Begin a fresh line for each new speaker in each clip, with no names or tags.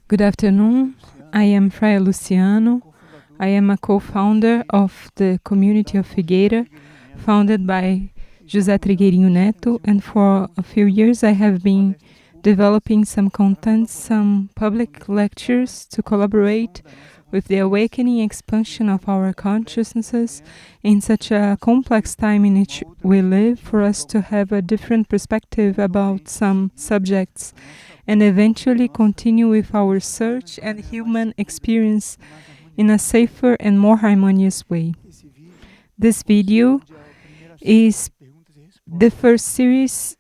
Good afternoon. I am Friar Luciano. I am a co-founder of the community of Figueira, founded by José Trigueirinho Neto, and for a few years I have been developing some content, some public lectures to collaborate with the awakening expansion of our consciousnesses in such a complex time in which we live, for us to have a different perspective about some subjects and eventually continue with our search and human experience in a safer and more harmonious way. This video is the first series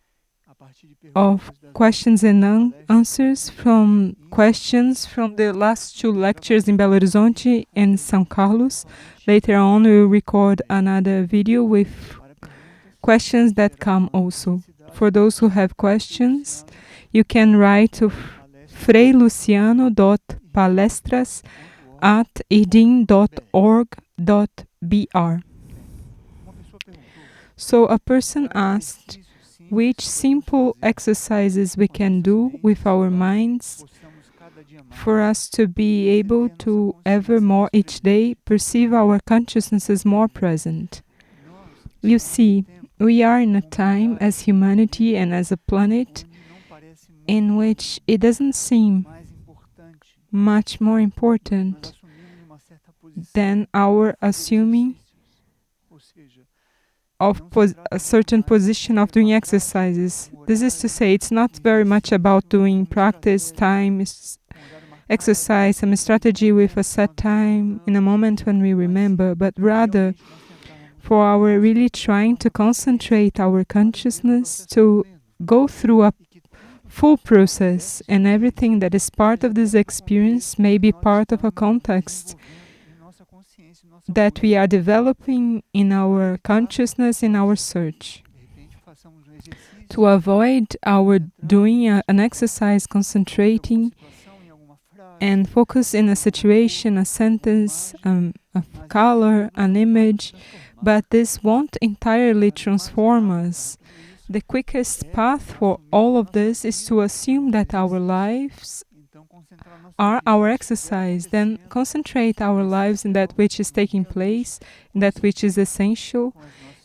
of questions and answers from questions from the last two lectures in Belo Horizonte and São Carlos. Later on, we will record another video with questions that come also. For those who have questions, you can write to freiluciano.palestras@irdin.org.br. So a person asked which simple exercises we can do with our minds for us to be able to ever more each day perceive our consciousnesses more present. You see, we are in a time as humanity and as a planet in which it doesn't seem much more important than our assuming of a certain position of doing exercises. This is to say, it's not very much about doing practice, time, exercise, some strategy with a set time in a moment when we remember, but rather for our really trying to concentrate our consciousness to go through a full process, and everything that is part of this experience may be part of a context that we are developing in our consciousness, in our search. To avoid our doing an exercise, concentrating and focus in a situation, a sentence, a color, an image, but this won't entirely transform us. The quickest path for all of this is to assume that our lives are our exercise, then concentrate our lives in that which is taking place, in that which is essential,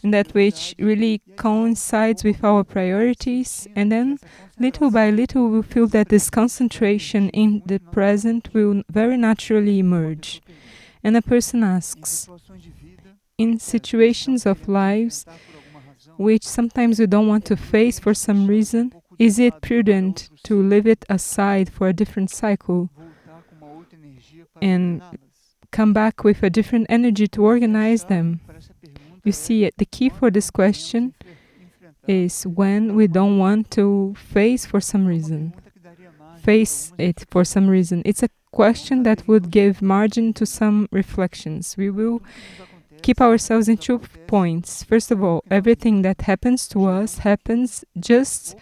in that which really coincides with our priorities, and then little by little we'll feel that this concentration in the present will very naturally emerge. And a person asks, in situations of lives which sometimes we don't want to face for some reason, is it prudent to leave it aside for a different cycle and come back with a different energy to organize them? You see, the key for this question is when we don't want to face for some reason. Face it for some reason. It's a question that would give margin to some reflections. We will keep ourselves in 2 points. First of all, everything that happens to us happens just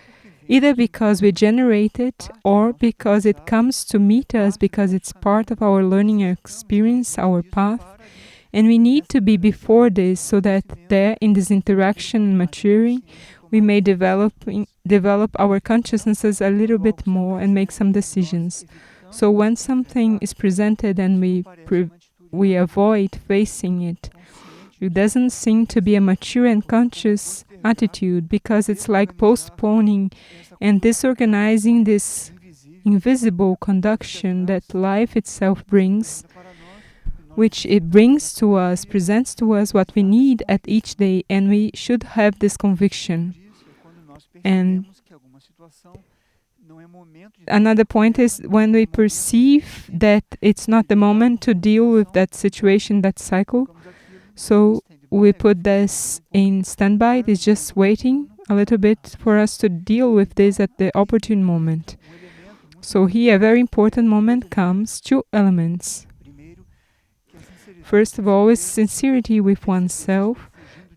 either because we generate it or because it comes to meet us, because it's part of our learning experience, our path. And we need to be before this so that there, in this interaction and maturing, we may develop our consciousnesses a little bit more and make some decisions. So when something is presented and we avoid facing it, it doesn't seem to be a mature and conscious attitude, because it's like postponing and disorganizing this invisible conduction that life itself brings, which it brings to us, presents to us what we need at each day, and we should have this conviction. And another point is when we perceive that it's not the moment to deal with that situation, that cycle, so we put this in standby. It's just waiting a little bit for us to deal with this at the opportune moment. So here a very important moment comes, 2 elements. First of all is sincerity with oneself,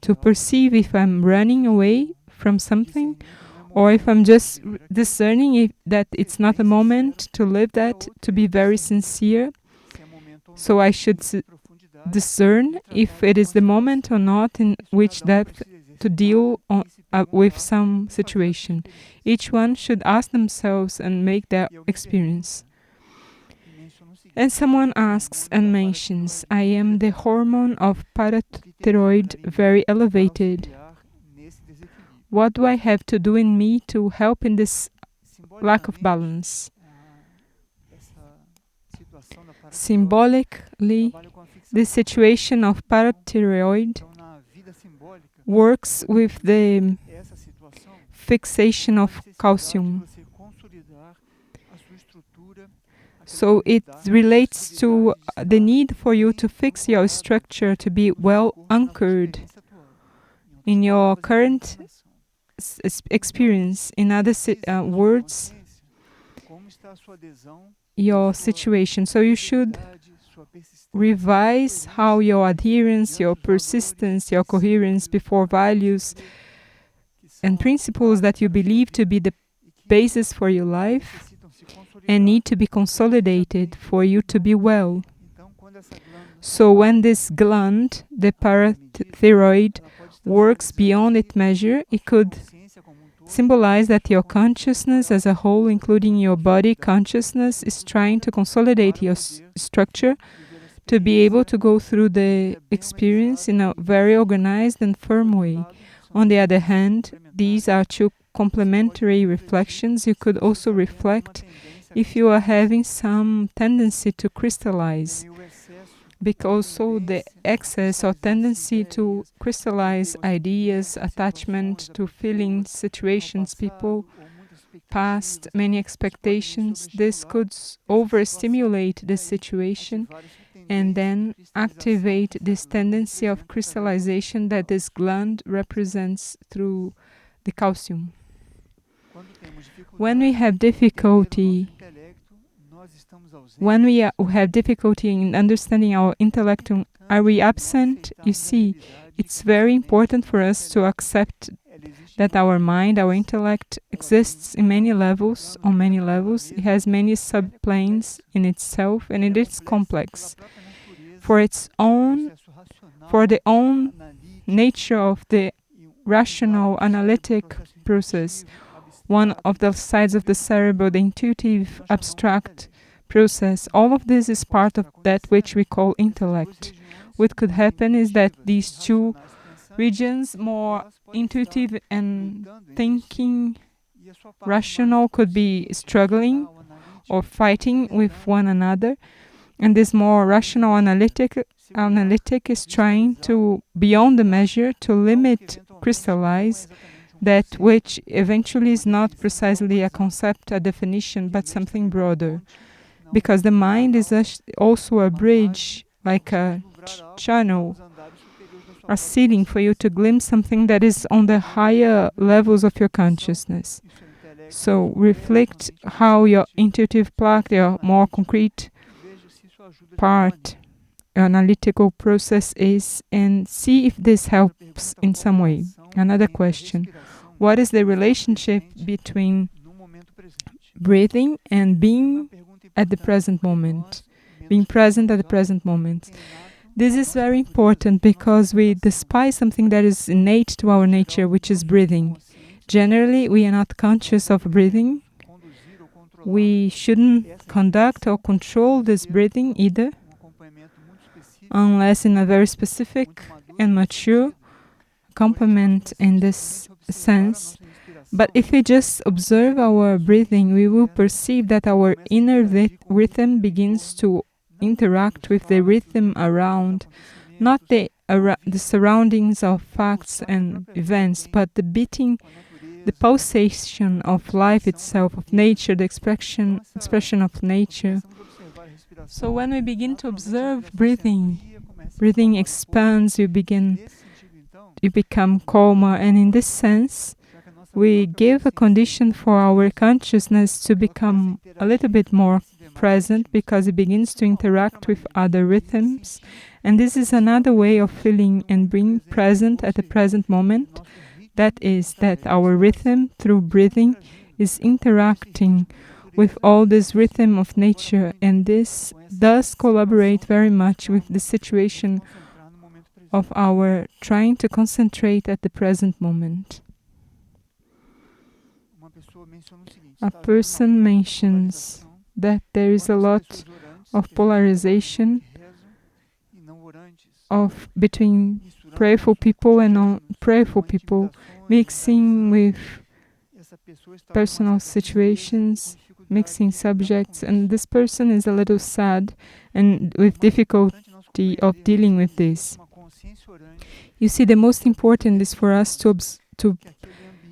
to perceive if I'm running away from something or if I'm just discerning that it's not a moment to live that, to be very sincere. So I should discern if it is the moment or not, in which depth to deal with some situation. Each one should ask themselves and make their experience. And someone asks and mentions, I am the hormone of parathyroid very elevated. What do I have to do in me to help in this lack of balance? Symbolically, the situation of parathyroid works with the fixation of calcium. So it relates to the need for you to fix your structure to be well anchored in your current experience. In other words, your situation. So you should revise how your adherence, your persistence, your coherence before values and principles that you believe to be the basis for your life and need to be consolidated for you to be well. So when this gland, the parathyroid, works beyond its measure, it could symbolize that your consciousness as a whole, including your body consciousness, is trying to consolidate your structure to be able to go through the experience in a very organized and firm way. On the other hand, these are two complementary reflections. You could also reflect if you are having some tendency to crystallize, because also the excess or tendency to crystallize ideas, attachment to feelings, situations, people, past, many expectations, this could overstimulate the situation and then activate this tendency of crystallization that this gland represents through the calcium. When we have difficulty in understanding our intellect, are we absent? You see, it's very important for us to accept that our mind, our intellect exists in many levels, on many levels. It has many subplanes in itself, and it is complex. For the own nature of the rational, analytic process, one of the sides of the cerebral, the intuitive, abstract process, all of this is part of that which we call intellect. What could happen is that these two regions, more intuitive and thinking, rational, could be struggling or fighting with one another, and this more rational analytic is trying to, beyond the measure, to limit, crystallize that which eventually is not precisely a concept, a definition, but something broader. Because the mind is also a bridge, like a channel, a ceiling for you to glimpse something that is on the higher levels of your consciousness. So reflect how your intuitive part, your more concrete part, your analytical process is, and see if this helps in some way. Another question: what is the relationship between breathing and being at the present moment, being present at the present moment? This is very important because we despise something that is innate to our nature, which is breathing. Generally, we are not conscious of breathing. We shouldn't conduct or control this breathing either, unless in a very specific and mature accompaniment in this sense. But if we just observe our breathing, we will perceive that our inner rhythm begins to interact with the rhythm around, not the surroundings of facts and events, but the beating, the pulsation of life itself, of nature, the expression of nature. So when we begin to observe breathing expands, you become calmer, and in this sense, we give a condition for our consciousness to become a little bit more present, because it begins to interact with other rhythms. And this is another way of feeling and being present at the present moment. That is, that our rhythm through breathing is interacting with all this rhythm of nature, and this does collaborate very much with the situation of our trying to concentrate at the present moment. A person mentions that there is a lot of polarization between prayerful people and non-prayerful people, mixing with personal situations, mixing subjects, and this person is a little sad and with difficulty of dealing with this. You see, the most important is for us to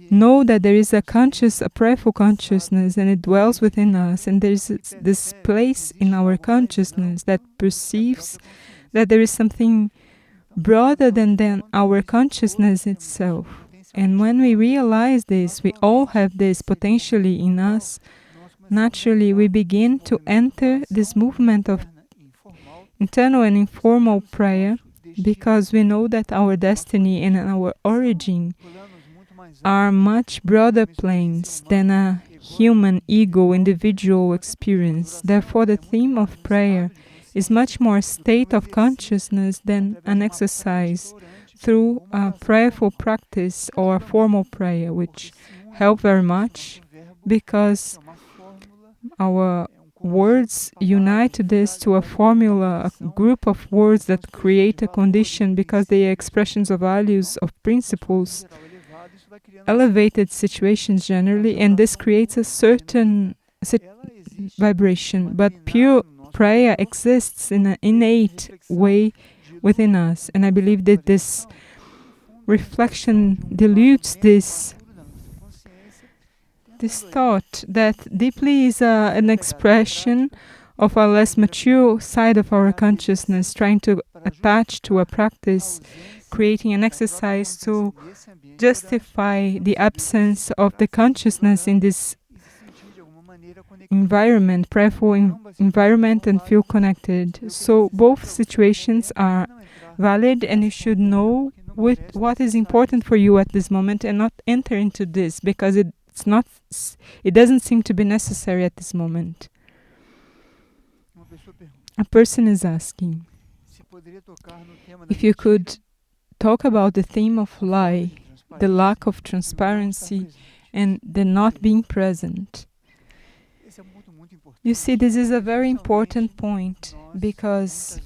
know that there is a prayerful consciousness, and it dwells within us, and there is this place in our consciousness that perceives that there is something broader than our consciousness itself. And when we realize this, we all have this potentially in us, naturally we begin to enter this movement of internal and informal prayer, because we know that our destiny and our origin are much broader planes than a human ego individual experience. Therefore, the theme of prayer is much more a state of consciousness than an exercise through a prayerful practice or a formal prayer, which help very much because our words unite this to a formula, a group of words that create a condition because they are expressions of values, of principles, elevated situations generally, and this creates a certain vibration. But pure prayer exists in an innate way within us, and I believe that this reflection dilutes this thought that deeply is an expression of a less mature side of our consciousness, trying to attach to a practice, creating an exercise to justify the absence of the consciousness in this environment, prayerful environment, and feel connected. So both situations are valid, and you should know what is important for you at this moment and not enter into this because it doesn't seem to be necessary at this moment. A person is asking if you could talk about the theme of lie, the lack of transparency, and the not being present. You see, this is a very important point because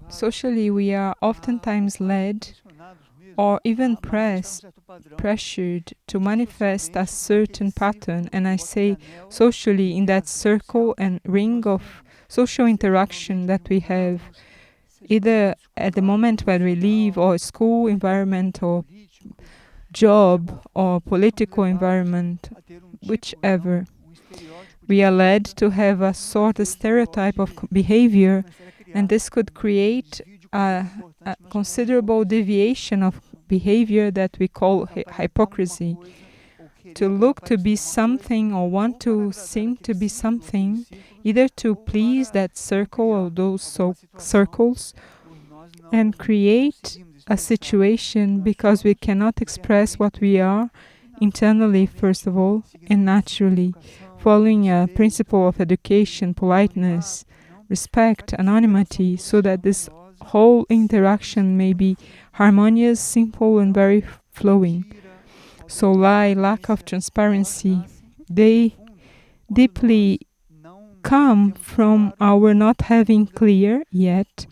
socially we are oftentimes led or even pressured to manifest a certain pattern, and I say socially in that circle and ring of social interaction that we have, either at the moment when we live, or school environment, or job, or political environment, whichever. We are led to have a sort of stereotype of behavior, and this could create a considerable deviation of behavior that we call hypocrisy. To look to be something or want to seem to be something, either to please that circle or those circles, and create a situation because we cannot express what we are internally, first of all, and naturally, following a principle of education, politeness, respect, anonymity, so that this whole interaction may be harmonious, simple, and very flowing. So lack of transparency, they deeply come from our not having clear yet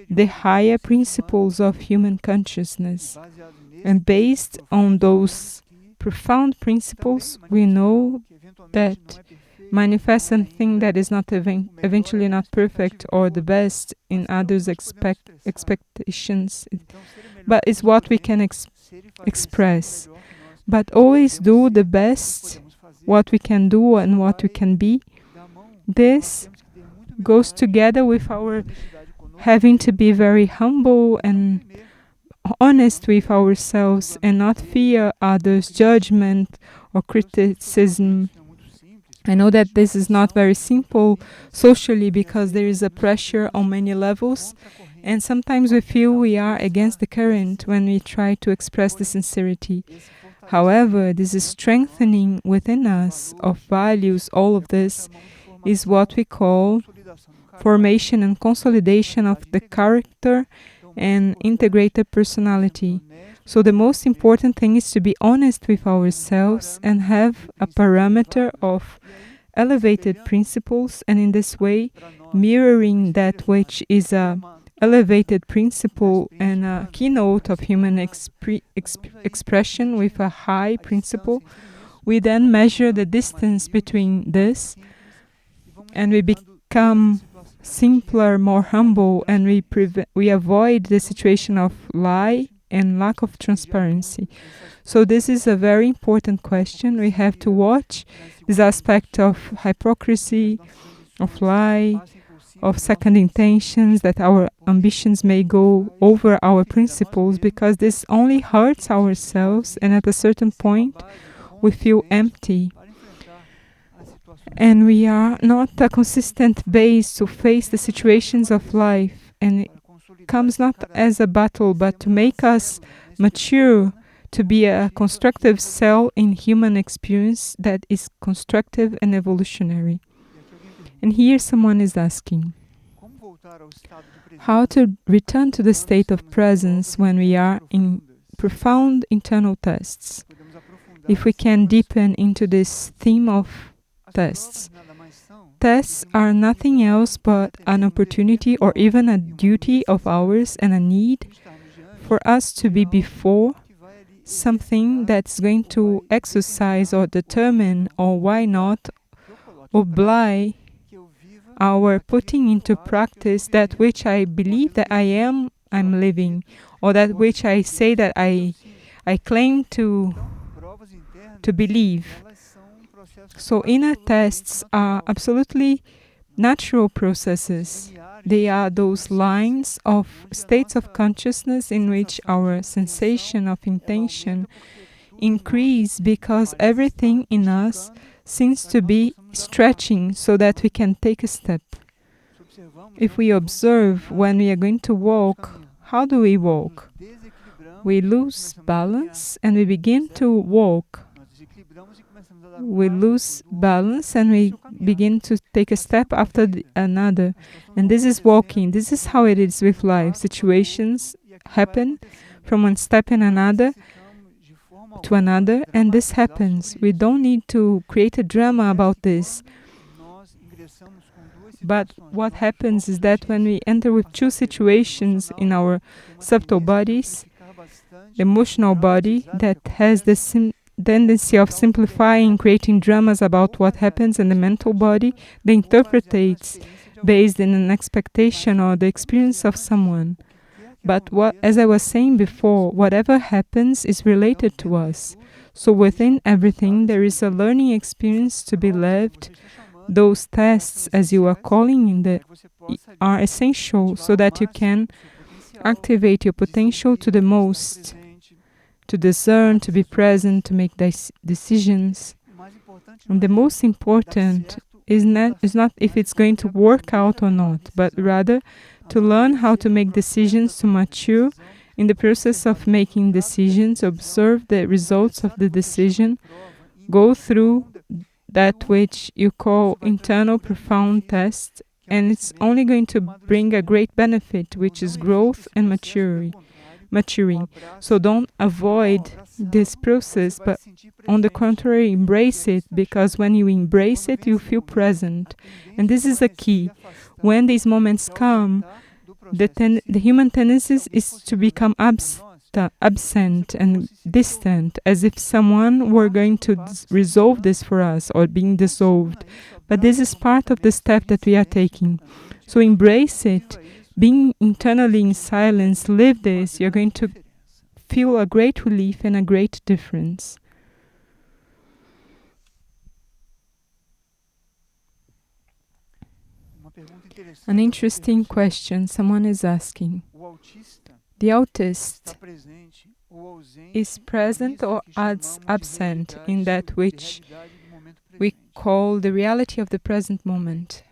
the higher principles of human consciousness. And based on those profound principles, we know that manifest something that is not eventually not perfect or the best in others' expectations, but is what we can express. But always do the best, what we can do and what we can be. This goes together with our having to be very humble and honest with ourselves and not fear others' judgment or criticism. I know that this is not very simple socially because there is a pressure on many levels, and sometimes we feel we are against the current when we try to express the sincerity. However, this is strengthening within us of values, all of this is what we call formation and consolidation of the character and integrated personality. So the most important thing is to be honest with ourselves and have a parameter of elevated principles, and in this way mirroring that which is a elevated principle and a keynote of human expression with a high principle. We then measure the distance between this, and we become simpler, more humble, and we avoid the situation of lie and lack of transparency. So this is a very important question. We have to watch this aspect of hypocrisy, of lie, of second intentions, that our ambitions may go over our principles, because this only hurts ourselves, and at a certain point we feel empty. And we are not a consistent base to face the situations of life. And it comes not as a battle, but to make us mature, to be a constructive cell in human experience that is constructive and evolutionary. And here someone is asking, how to return to the state of presence when we are in profound internal tests? If we can deepen into this theme of tests. Tests are nothing else but an opportunity or even a duty of ours and a need for us to be before something that's going to exercise or determine, or why not oblige our putting into practice that which I believe that I'm living, or that which I say that I claim to believe. So inner tests are absolutely natural processes. They are those lines of states of consciousness in which our sensation of intention increase, because everything in us seems to be stretching so that we can take a step. If we observe when we are going to walk, how do we walk? We lose balance and we begin to walk. We lose balance and we begin to take a step after another. And this is walking. This is how it is with life. Situations happen from one step in another to another, and this happens. We don't need to create a drama about this. But what happens is that when we enter with two situations in our subtle bodies, the emotional body that has the tendency of simplifying, creating dramas about what happens, and the mental body that interprets based in an expectation or the experience of someone. But as I was saying before, whatever happens is related to us. So within everything, there is a learning experience to be lived. Those tests, as you are calling are essential so that you can activate your potential to the most, to discern, to be present, to make decisions. And the most important is not if it's going to work out or not, but rather to learn how to make decisions, to mature in the process of making decisions, observe the results of the decision, go through that which you call internal profound test, and it's only going to bring a great benefit, which is growth and maturing. So don't avoid this process, but on the contrary, embrace it, because when you embrace it, you feel present. And this is a key. When these moments come, the human tendency is to become absent and distant, as if someone were going to resolve this for us or being dissolved. But this is part of the step that we are taking. So embrace it. Being internally in silence, live this, you're going to feel a great relief and a great difference. An interesting question someone is asking. The autist is present or absent in that which we call the reality of the present moment?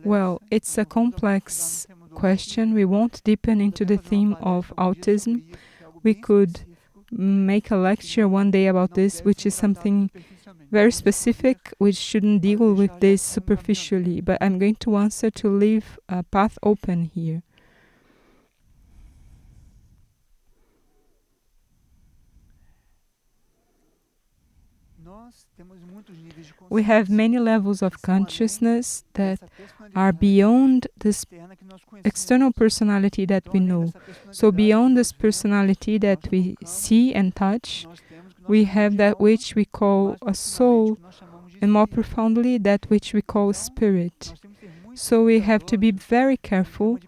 Well, it's a complex question. We won't deepen into the theme of autism. We could make a lecture one day about this, which is something very specific, which shouldn't deal with this superficially. But I'm going to answer to leave a path open here. We have many levels of consciousness that are beyond this external personality that we know. So beyond this personality that we see and touch, we have that which we call a soul, and more profoundly, that which we call spirit. So we have to be very careful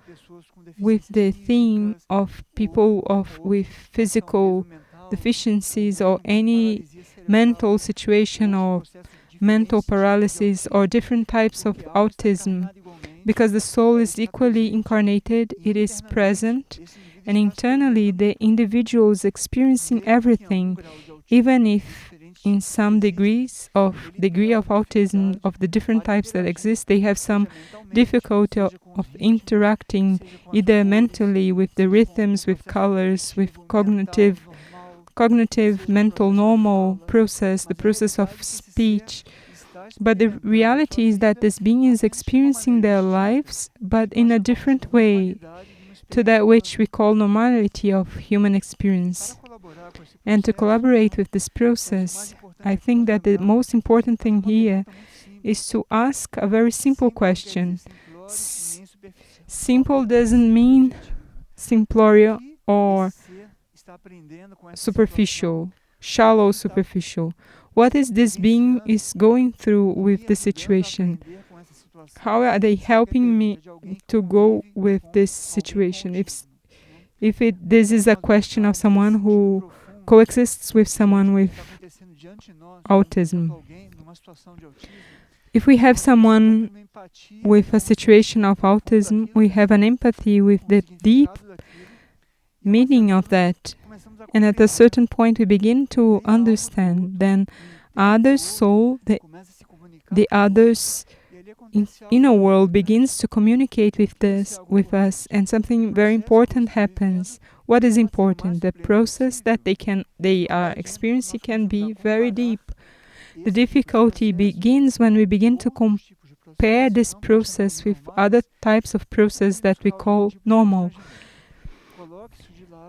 with the theme of people with physical deficiencies or any mental situation or mental paralysis or different types of autism, because the soul is equally incarnated, it is present, and internally the individual is experiencing everything, even if in some degree of autism, of the different types that exist, they have some difficulty of interacting either mentally with the rhythms, with colors, with cognitive mental normal process, the process of speech. But the reality is that this being is experiencing their lives, but in a different way to that which we call normality of human experience. And to collaborate with this process, I think that the most important thing here is to ask a very simple question. Simple doesn't mean simplório or superficial, shallow, superficial. What is this being is going through with the situation? How are they helping me to go with this situation? If this is a question of someone who coexists with someone with autism. If we have someone with a situation of autism, we have an empathy with the deep meaning of that. And at a certain point we begin to understand, then other's soul, the other's inner world begins to communicate with us, and something very important happens. What is important? The process that they are experiencing can be very deep. The difficulty begins when we begin to compare this process with other types of process that we call normal.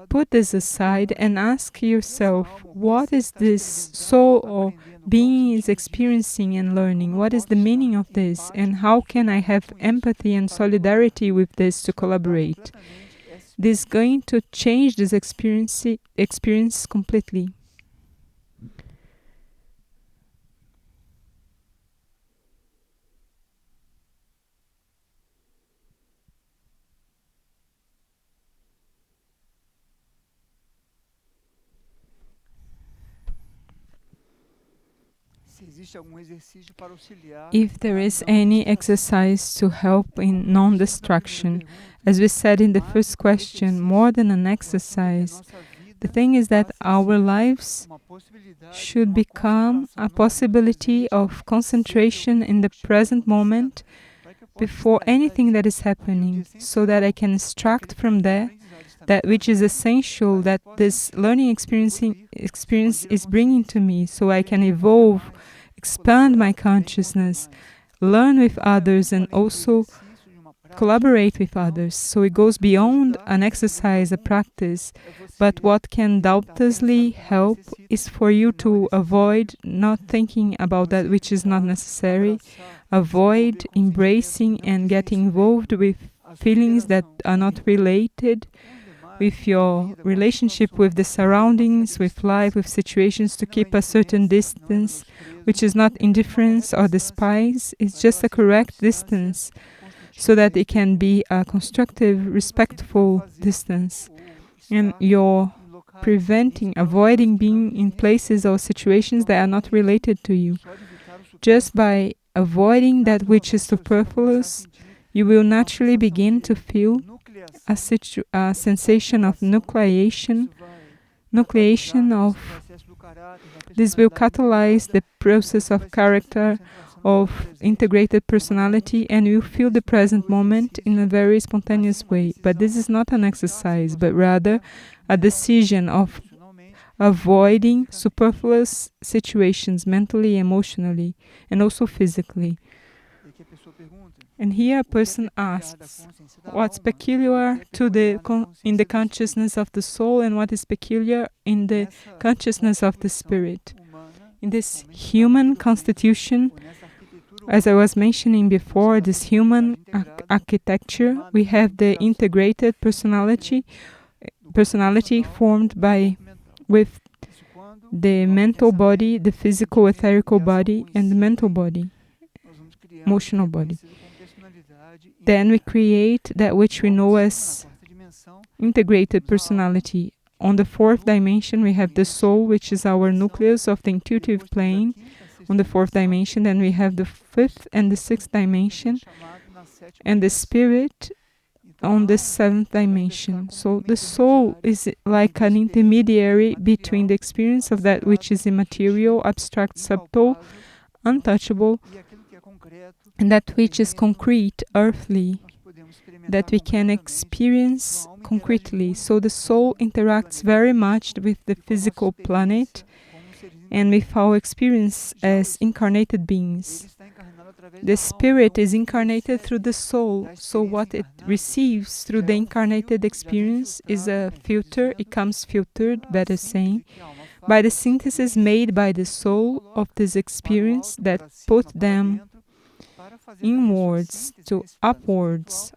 Put this aside and ask yourself, what is this soul or being is experiencing and learning? What is the meaning of this? And how can I have empathy and solidarity with this to collaborate? This is going to change this experience completely. If there is any exercise to help in non-destruction, as we said in the first question, more than an exercise, the thing is that our lives should become a possibility of concentration in the present moment before anything that is happening, so that I can extract from there that which is essential that this learning experience is bringing to me, so I can evolve, expand my consciousness, learn with others, and also collaborate with others. So it goes beyond an exercise, a practice, but what can doubtlessly help is for you to avoid not thinking about that which is not necessary, avoid embracing and getting involved with feelings that are not related with your relationship with the surroundings, with life, with situations, to keep a certain distance, which is not indifference or despise, it's just a correct distance, so that it can be a constructive, respectful distance. And you're avoiding being in places or situations that are not related to you. Just by avoiding that which is superfluous, you will naturally begin to feel a sensation of nucleation of this will catalyze the process of character, of integrated personality, and you feel the present moment in a very spontaneous way. But this is not an exercise, but rather a decision of avoiding superfluous situations mentally, emotionally, and also physically. And here a person asks, what's peculiar to in the consciousness of the soul, and what is peculiar in the consciousness of the spirit? In this human constitution, as I was mentioning before, this human architecture, we have the integrated personality formed with the mental body, the physical etherical body, and the mental body, emotional body. Then we create that which we know as integrated personality. On the fourth dimension, we have the soul, which is our nucleus of the intuitive plane. On the fourth dimension, then we have the fifth and the sixth dimension, and the spirit on the seventh dimension. So the soul is like an intermediary between the experience of that which is immaterial, abstract, subtle, untouchable, and that which is concrete, earthly, that we can experience concretely. So the soul interacts very much with the physical planet and with our experience as incarnated beings. The spirit is incarnated through the soul, so what it receives through the incarnated experience is a filter. It comes filtered, better saying, by the synthesis made by the soul of this experience that put them inwards to upwards,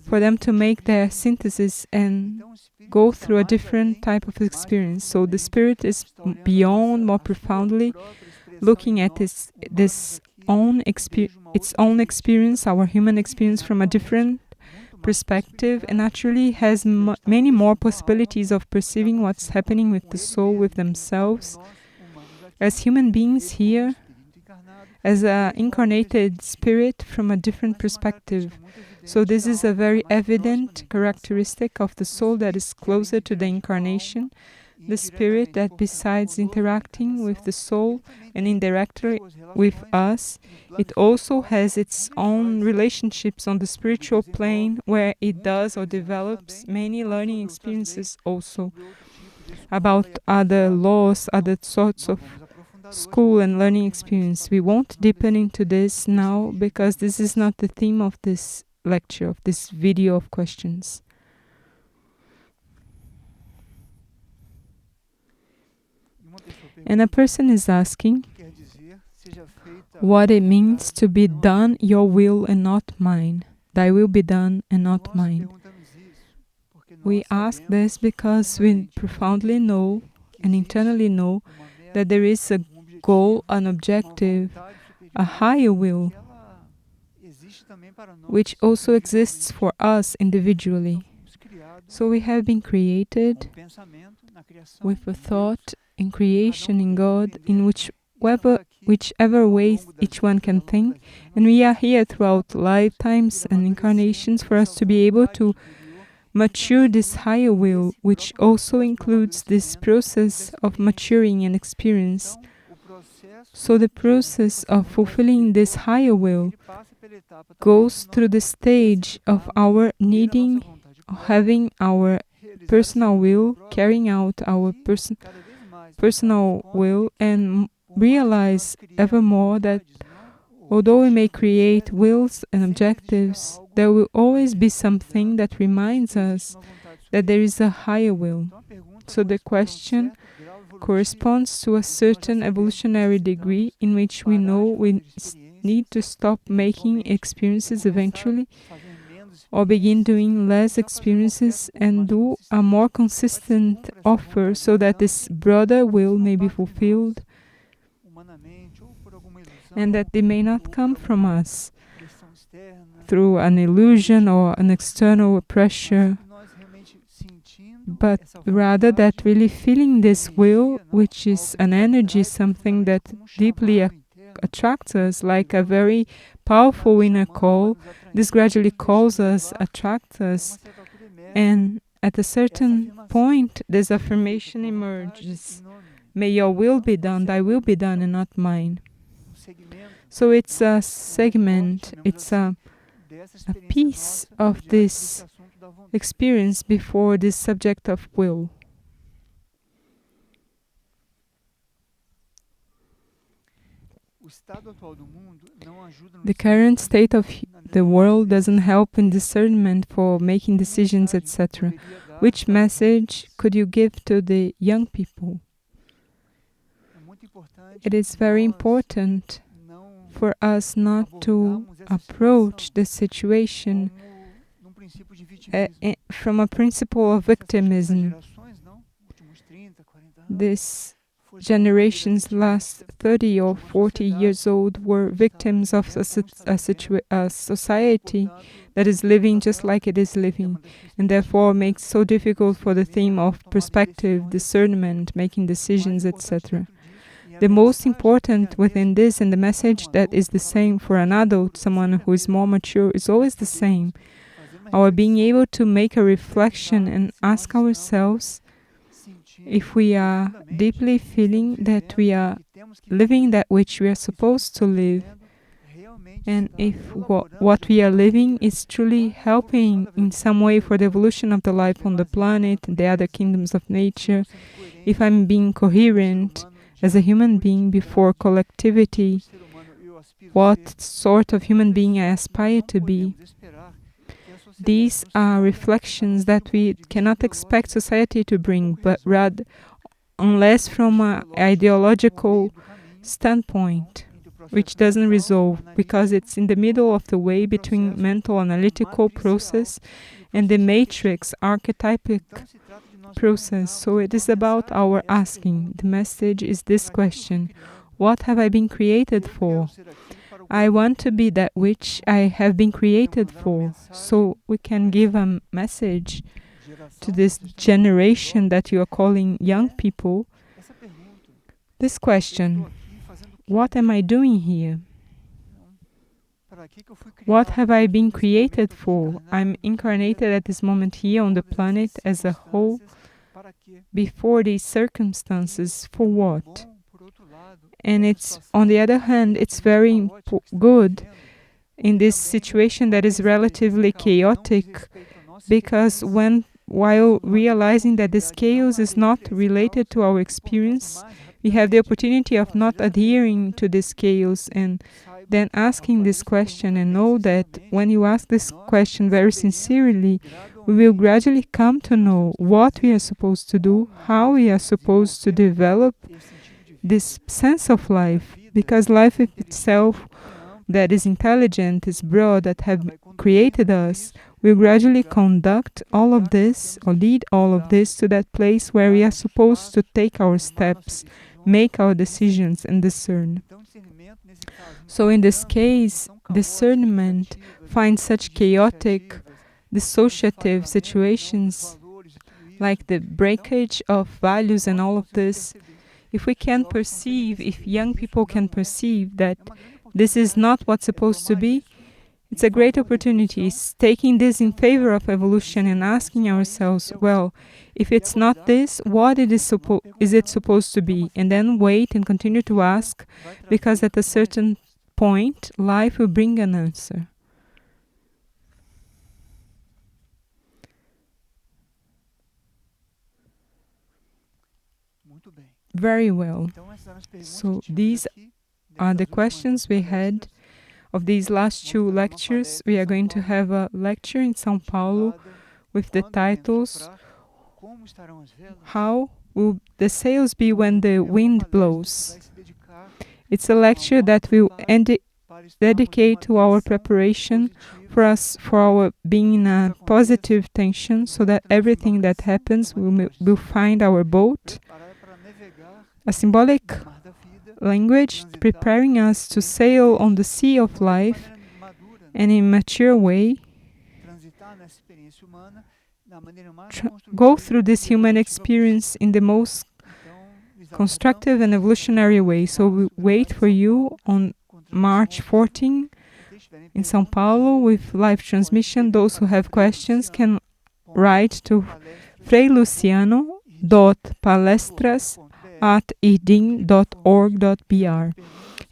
for them to make their synthesis and go through a different type of experience. So the spirit is beyond, more profoundly, looking at its own experience, our human experience, from a different perspective, and actually has many more possibilities of perceiving what's happening with the soul, with themselves, as human beings here, as an incarnated spirit from a different perspective. So this is a very evident characteristic of the soul that is closer to the incarnation, the spirit that, besides interacting with the soul and indirectly with us, it also has its own relationships on the spiritual plane, where it does or develops many learning experiences also about other laws, other sorts of school and learning experience. We won't deepen into this now, because this is not the theme of this lecture, of this video of questions. And a person is asking what it means to be done your will and not mine. Thy will be done and not mine. We ask this because we profoundly know and internally know that there is a goal, an objective, a higher will, which also exists for us individually. So we have been created with a thought in creation, in God, in whichever way each one can think, and we are here throughout lifetimes and incarnations for us to be able to mature this higher will, which also includes this process of maturing and experience. So the process of fulfilling this higher will goes through the stage of our needing, having our personal will, carrying out our personal will, and realize ever more that although we may create wills and objectives, there will always be something that reminds us that there is a higher will. So the question corresponds to a certain evolutionary degree in which we know we need to stop making experiences eventually, or begin doing less experiences and do a more consistent offer, so that this broader will may be fulfilled, and that they may not come from us through an illusion or an external pressure, but rather that really feeling this will, which is an energy, something that deeply attracts us, like a very powerful inner call. This gradually calls us, attracts us, and at a certain point, this affirmation emerges: may your will be done, thy will be done, and not mine. So it's a segment, it's a piece of this experience before this subject of will. The current state of the world doesn't help in discernment for making decisions, etc. Which message could you give to the young people? it is very important for us not to approach the situation from a principle of victimism. This generations last 30 or 40 years old were victims of a society that is living just like it is living, and therefore makes so difficult for the theme of perspective, discernment, making decisions, etc. The most important within this, and the message that is the same for an adult, someone who is more mature, is always the same. Our being able to make a reflection and ask ourselves if we are deeply feeling that we are living that which we are supposed to live, and if what we are living is truly helping in some way for the evolution of the life on the planet and the other kingdoms of nature, if I'm being coherent as a human being before collectivity, what sort of human being I aspire to be. These are reflections that we cannot expect society to bring, but rather, unless from an ideological standpoint, which doesn't resolve, because it's in the middle of the way between mental analytical process and the matrix archetypic process. So it is about our asking. The message is this question: what have I been created for? I want to be that which I have been created for. So we can give a message to this generation that you are calling young people. This question: what am I doing here? What have I been created for? I'm incarnated at this moment here on the planet as a whole, before these circumstances, for what? And it's, on the other hand, it's very good in this situation that is relatively chaotic, because while realizing that this chaos is not related to our experience, we have the opportunity of not adhering to this chaos and then asking this question, and know that when you ask this question very sincerely, we will gradually come to know what we are supposed to do, how we are supposed to develop this sense of life, because life itself, that is intelligent, is broad, that have created us, will gradually conduct all of this, or lead all of this to that place where we are supposed to take our steps, make our decisions, and discern. So in this case, discernment finds such chaotic, dissociative situations, like the breakage of values and all of this. If we can perceive, if young people can perceive that this is not what's supposed to be, it's a great opportunity. It's taking this in favor of evolution and asking ourselves, well, if it's not this, what is it supposed to be? And then wait and continue to ask, because at a certain point, life will bring an answer. Very well. So these are the questions we had of these last two lectures. We are going to have a lecture in São Paulo with the titles, How Will the Sails Be When the Wind Blows? It's a lecture that will dedicate to our preparation for our being in a positive tension, so that everything that happens will find our boat. A symbolic language preparing us to sail on the sea of life, and in a mature way go through this human experience in the most constructive and evolutionary way. So we wait for you on March 14 in São Paulo with live transmission. Those who have questions can write to freiluciano.perguntas@irdin.org.br.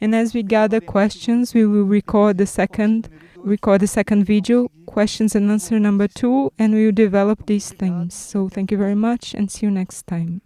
And as we gather questions, we will record the second video, questions and answer number 2, and we will develop these themes. So thank you very much, and see you next time.